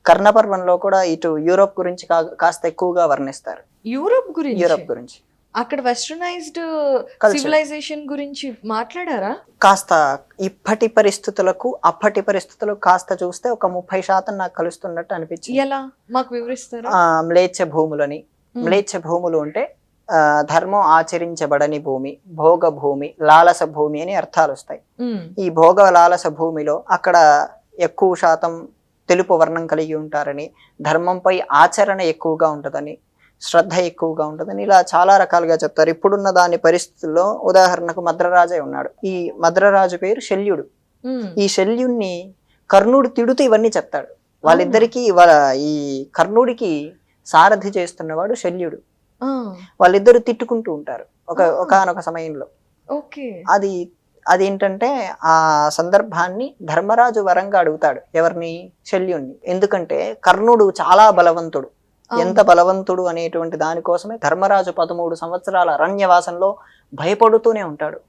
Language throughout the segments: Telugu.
కర్ణపర్వంలో కూడా ఇటు యూరోప్ గురించి కాస్త ఎక్కువగా వర్ణిస్తారు. యూరోప్ యూరోప్ గురించి అక్కడ వెస్టర్నైజ్డ్ Culture. సివిలైజేషన్ గురించి మాట్లాడారా? కాస్త ఇప్పటి పరిస్థితులకు అప్పటి పరిస్థితులకు కాస్త చూస్తే ఒక 30% నాకు కలుస్తున్నట్టు అనిపించింది. ఎలా మాకు వివరిస్తారా? మ్లేచ్ఛ భూములని, మ్లేచ్ఛ భూములు అంటే ధర్మం ఆచరించబడని భూమి, భోగ భూమి, లాలస భూమి అని అర్థాలు వస్తాయి. ఈ భోగ లాలస భూమిలో అక్కడ ఎక్కువ శాతం తెలుపు వర్ణం కలిగి ఉంటారని, ధర్మంపై ఆచరణ ఎక్కువగా ఉంటుందని, శ్రద్ధ ఎక్కువగా ఉంటుందని ఇలా చాలా రకాలుగా చెప్తారు. ఇప్పుడున్న దాని పరిస్థితుల్లో ఉదాహరణకు మద్రరాజే ఉన్నాడు. ఈ మద్రరాజు పేరు శల్యుడు. ఈ శల్యుణ్ణి కర్ణుడు తిడుతూ ఇవన్నీ చెప్తాడు. వాళ్ళిద్దరికి ఈ కర్ణుడికి సారథి చేస్తున్నవాడు శల్యుడు. వాళ్ళిద్దరు తిట్టుకుంటూ ఉంటారు ఒకానొక సమయంలో. అదేంటంటే ఆ సందర్భాన్ని ధర్మరాజు వరంగా అడుగుతాడు ఎవరిని, శల్యుణ్ణి. ఎందుకంటే కర్ణుడు చాలా బలవంతుడు. ఎంత బలవంతుడు అనేటువంటి దానికోసమే ధర్మరాజు 13 సంవత్సరాల అరణ్యవాసంలో భయపడుతూనే ఉంటాడు.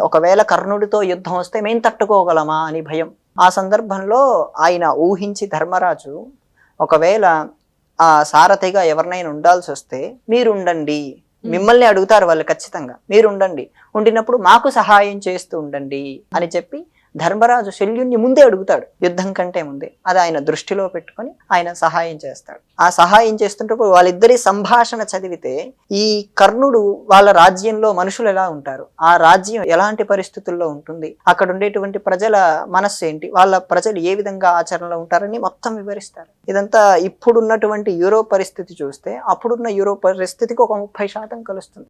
ఒకవేళ కర్ణుడితో యుద్ధం వస్తే మేం తట్టుకోగలమా అని భయం. ఆ సందర్భంలో ఆయన ఊహించి ధర్మరాజు ఒకవేళ ఆ సారథిగా ఎవరినైనా ఉండాల్సి వస్తే మీరుండండి, మిమ్మల్ని అడుగుతారు వాళ్ళు ఖచ్చితంగా, మీరుండండి, ఉండినప్పుడు మాకు సహాయం చేస్తూ ఉండండి అని చెప్పి ధర్మరాజు శల్యుణ్ణి ముందే అడుగుతాడు, యుద్ధం కంటే ముందే. అది ఆయన దృష్టిలో పెట్టుకొని ఆయన సహాయం చేస్తాడు. ఆ సహాయం చేస్తుంటప్పుడు వాళ్ళిద్దరి సంభాషణ చదివితే ఈ కర్ణుడు వాళ్ళ రాజ్యంలో మనుషులు ఎలా ఉంటారు, ఆ రాజ్యం ఎలాంటి పరిస్థితుల్లో ఉంటుంది, అక్కడ ఉండేటువంటి ప్రజల మనస్సు ఏంటి, వాళ్ళ ప్రజలు ఏ విధంగా ఆచరణలో ఉంటారని మొత్తం వివరిస్తారు. ఇదంతా ఇప్పుడున్నటువంటి యూరోప్ పరిస్థితి చూస్తే అప్పుడున్న యూరోప్ పరిస్థితికి ఒక 30% కలుస్తుంది.